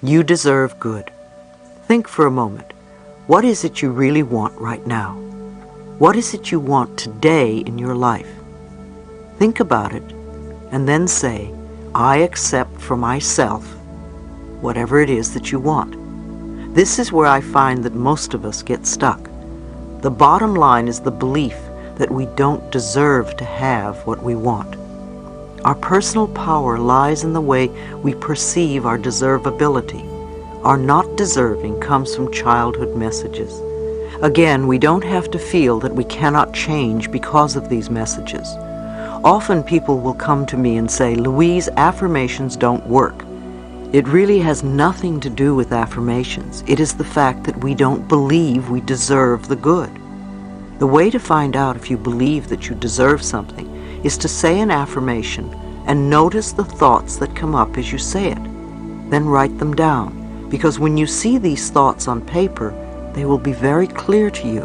You deserve good. Think for a moment. What is it you really want right now? What is it you want today in your life? Think about it and then say, I accept for myself whatever it is that you want. This is where I find that most of us get stuck. The bottom line is the belief that we don't deserve to have what we want. Our personal power lies in the way we perceive our deservability. Our not deserving comes from childhood messages. Again, we don't have to feel that we cannot change because of these messages. Often people will come to me and say, Louise, affirmations don't work. It really has nothing to do with affirmations. It is the fact that we don't believe we deserve the good. The way to find out if you believe that you deserve something is to say an affirmation and notice the thoughts that come up as you say it. Then write them down, because when you see these thoughts on paper, they will be very clear to you.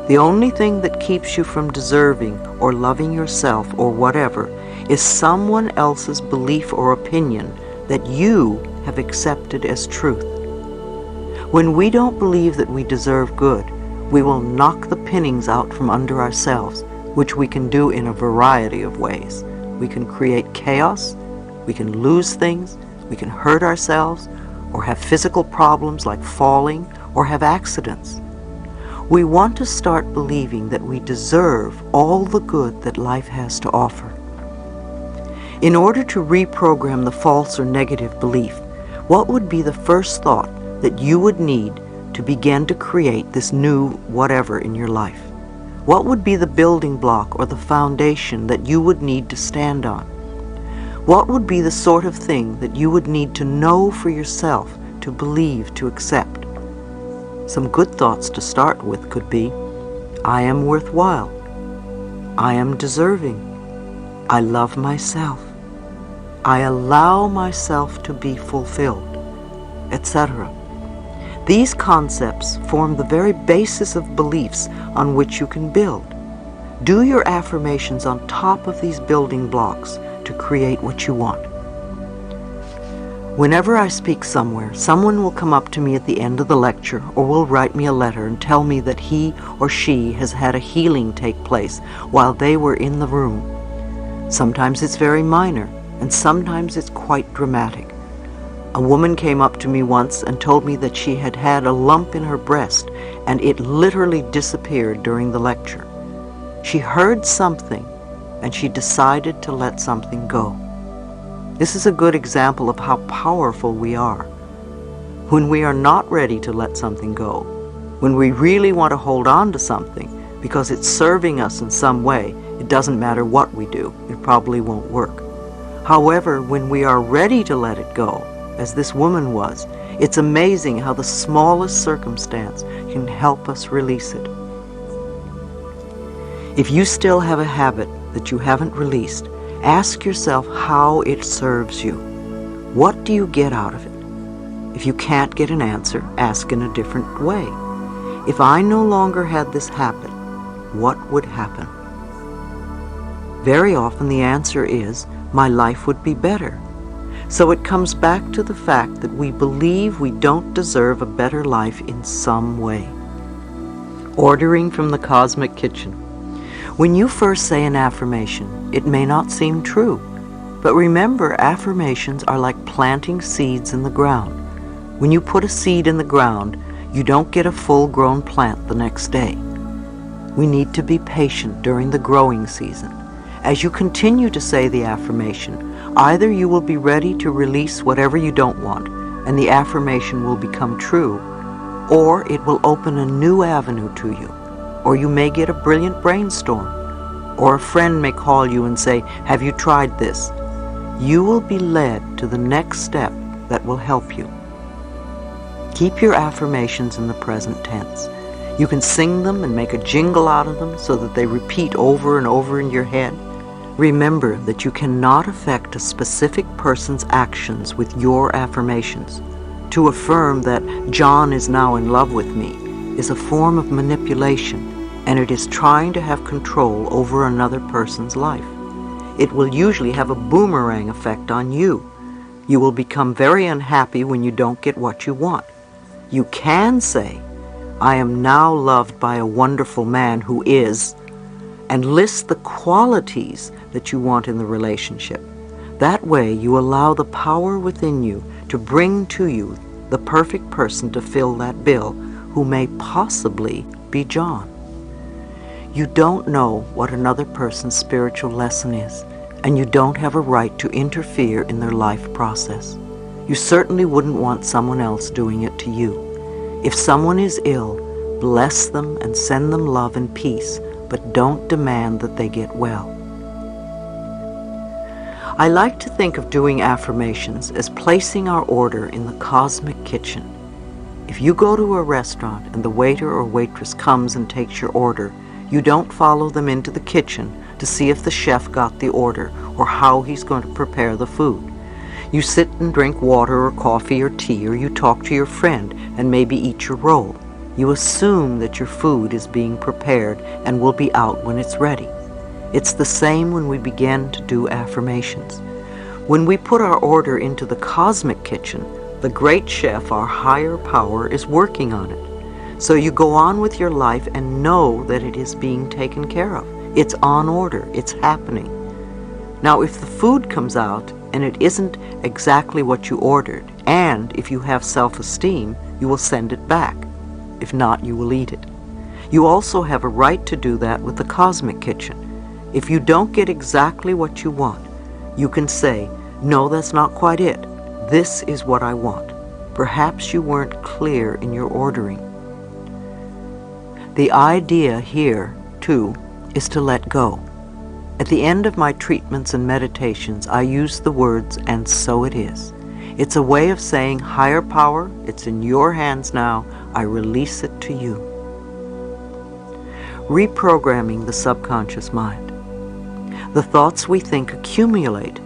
The only thing that keeps you from deserving or loving yourself or whatever is someone else's belief or opinion that you have accepted as truth. When we don't believe that we deserve good, we will knock the pinnings out from under ourselves, which we can do in a variety of ways. We can create chaos, we can lose things, we can hurt ourselves, or have physical problems like falling, or have accidents. We want to start believing that we deserve all the good that life has to offer. In order to reprogram the false or negative belief, what would be the first thought that you would need to begin to create this new whatever in your life? What would be the building block or the foundation that you would need to stand on? What would be the sort of thing that you would need to know for yourself, to believe, to accept? Some good thoughts to start with could be, I am worthwhile. I am deserving. I love myself. I allow myself to be fulfilled, etc. These concepts form the very basis of beliefs on which you can build. Do your affirmations on top of these building blocks to create what you want. Whenever I speak somewhere, someone will come up to me at the end of the lecture or will write me a letter and tell me that he or she has had a healing take place while they were in the room. Sometimes it's very minor, and sometimes it's quite dramatic. A woman came up to me once and told me that she had had a lump in her breast and it literally disappeared during the lecture. She heard something and she decided to let something go. This is a good example of how powerful we are. When we are not ready to let something go, when we really want to hold on to something because it's serving us in some way, it doesn't matter what we do, it probably won't work. However, when we are ready to let it go, as this woman was, it's amazing how the smallest circumstance can help us release it. If you still have a habit that you haven't released, ask yourself how it serves you. What do you get out of it? If you can't get an answer, ask in a different way. If I no longer had this habit, what would happen? Very often the answer is, my life would be better. So it comes back to the fact that we believe we don't deserve a better life in some way. Ordering from the cosmic kitchen. When you first say an affirmation, it may not seem true. But remember, affirmations are like planting seeds in the ground. When you put a seed in the ground, you don't get a full-grown plant the next day. We need to be patient during the growing season. As you continue to say the affirmation, either you will be ready to release whatever you don't want, and the affirmation will become true, or it will open a new avenue to you, or you may get a brilliant brainstorm, or a friend may call you and say, have you tried this? You will be led to the next step that will help you. Keep your affirmations in the present tense. You can sing them and make a jingle out of them so that they repeat over and over in your head. Remember that you cannot affect a specific person's actions with your affirmations. To affirm that John is now in love with me is a form of manipulation, and it is trying to have control over another person's life. It will usually have a boomerang effect on you. You will become very unhappy when you don't get what you want. You can say, I am now loved by a wonderful man who is, and list the qualities that you want in the relationship. That way you allow the power within you to bring to you the perfect person to fill that bill, who may possibly be John. You don't know what another person's spiritual lesson is, and you don't have a right to interfere in their life process. You certainly wouldn't want someone else doing it to you. If someone is ill, bless them and send them love and peace, but don't demand that they get well. I like to think of doing affirmations as placing our order in the cosmic kitchen. If you go to a restaurant and the waiter or waitress comes and takes your order, you don't follow them into the kitchen to see if the chef got the order or how he's going to prepare the food. You sit and drink water or coffee or tea, or you talk to your friend and maybe eat your roll. You assume that your food is being prepared and will be out when it's ready. It's the same when we begin to do affirmations. When we put our order into the cosmic kitchen, the great chef, our higher power, is working on it. So you go on with your life and know that it is being taken care of. It's on order. It's happening. Now, if the food comes out and it isn't exactly what you ordered, and if you have self-esteem, you will send it back. If not, you will eat it. You also have a right to do that with the cosmic kitchen. If you don't get exactly what you want, you can say, no, that's not quite it. This is what I want. Perhaps you weren't clear in your ordering. The idea here, too, is to let go. At the end of my treatments and meditations, I use the words, and so it is. It's a way of saying, higher power, it's in your hands now, I release it to you. Reprogramming the subconscious mind. The thoughts we think accumulate,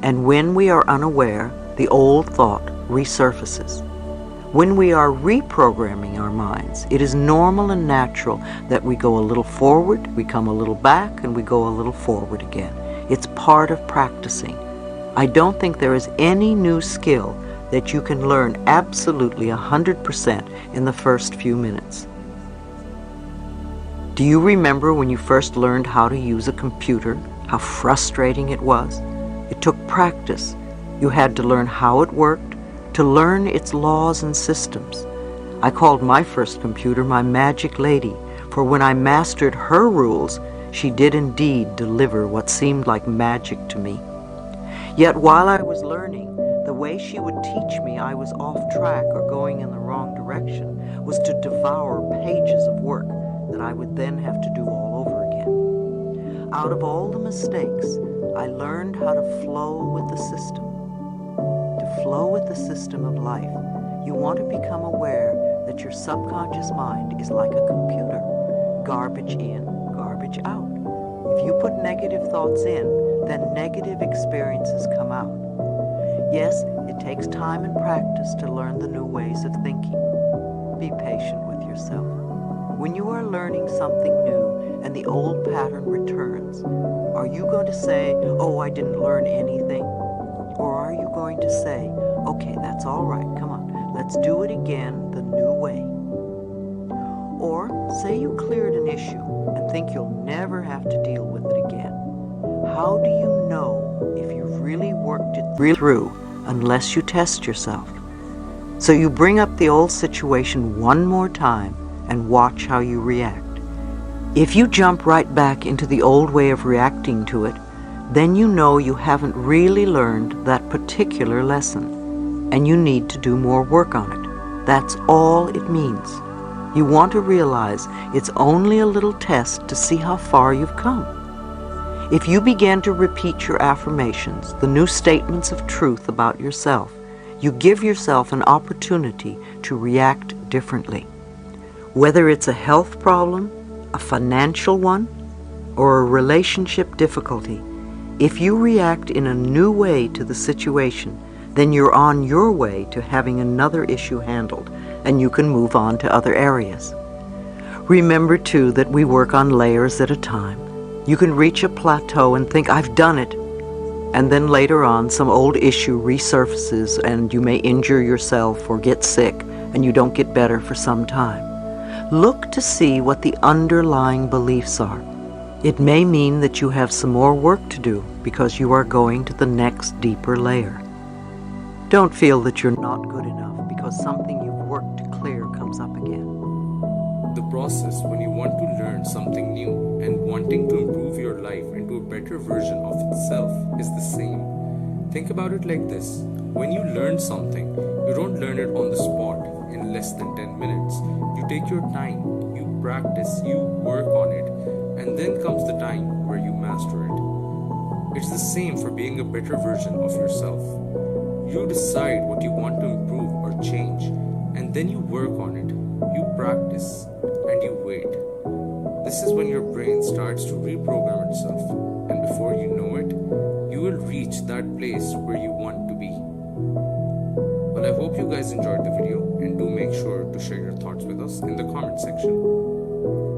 and when we are unaware, the old thought resurfaces. When we are reprogramming our minds, it is normal and natural that we go a little forward, we come a little back, and we go a little forward again. It's part of practicing. I don't think there is any new skill that you can learn absolutely 100% in the first few minutes. Do you remember when you first learned how to use a computer, how frustrating it was? It took practice. You had to learn how it worked, to learn its laws and systems. I called my first computer my magic lady, for when I mastered her rules, she did indeed deliver what seemed like magic to me. Yet while I was learning, the way she would teach me I was off track or going in the wrong direction was to devour pages of work that I would then have to do all over again. Out of all the mistakes, I learned how to flow with the system. To flow with the system of life, you want to become aware that your subconscious mind is like a computer. Garbage in, garbage out. If you put negative thoughts in, then negative experiences come out. Yes, it takes time and practice to learn the new ways of thinking. Be patient with yourself. When you are learning something new and the old pattern returns, are you going to say, oh, I didn't learn anything? Or are you going to say, okay, that's all right, come on, let's do it again the new way? Or say you cleared an issue and think you'll never have to deal with it again. How do you know if you've really worked it through unless you test yourself? So you bring up the old situation one more time and watch how you react. If you jump right back into the old way of reacting to it, then you know you haven't really learned that particular lesson, and you need to do more work on it. That's all it means. You want to realize it's only a little test to see how far you've come. If you begin to repeat your affirmations, the new statements of truth about yourself, you give yourself an opportunity to react differently. Whether it's a health problem, a financial one, or a relationship difficulty, if you react in a new way to the situation, then you're on your way to having another issue handled, and you can move on to other areas. Remember, too, that we work on layers at a time. You can reach a plateau and think, I've done it, and then later on some old issue resurfaces and you may injure yourself or get sick and you don't get better for some time. Look to see what the underlying beliefs are. It may mean that you have some more work to do because you are going to the next deeper layer. Don't feel that you're not good enough because something you've worked to clear comes up again. The process when you want to learn something new and wanting to improve your life into a better version of itself is the same. Think about it like this. When you learn something, you don't learn it on the spot in less than 10 minutes. You take your time, you practice, you work on it, and then comes the time where you master it. It's the same for being a better version of yourself. You decide what you want to improve or change, and then you work on it. You practice and you wait. This is when your brain starts to reprogram itself, and before you know it, you will reach that place where you want to be. Well, I hope you guys enjoyed the video, and do make sure to share your thoughts with us in the comment section.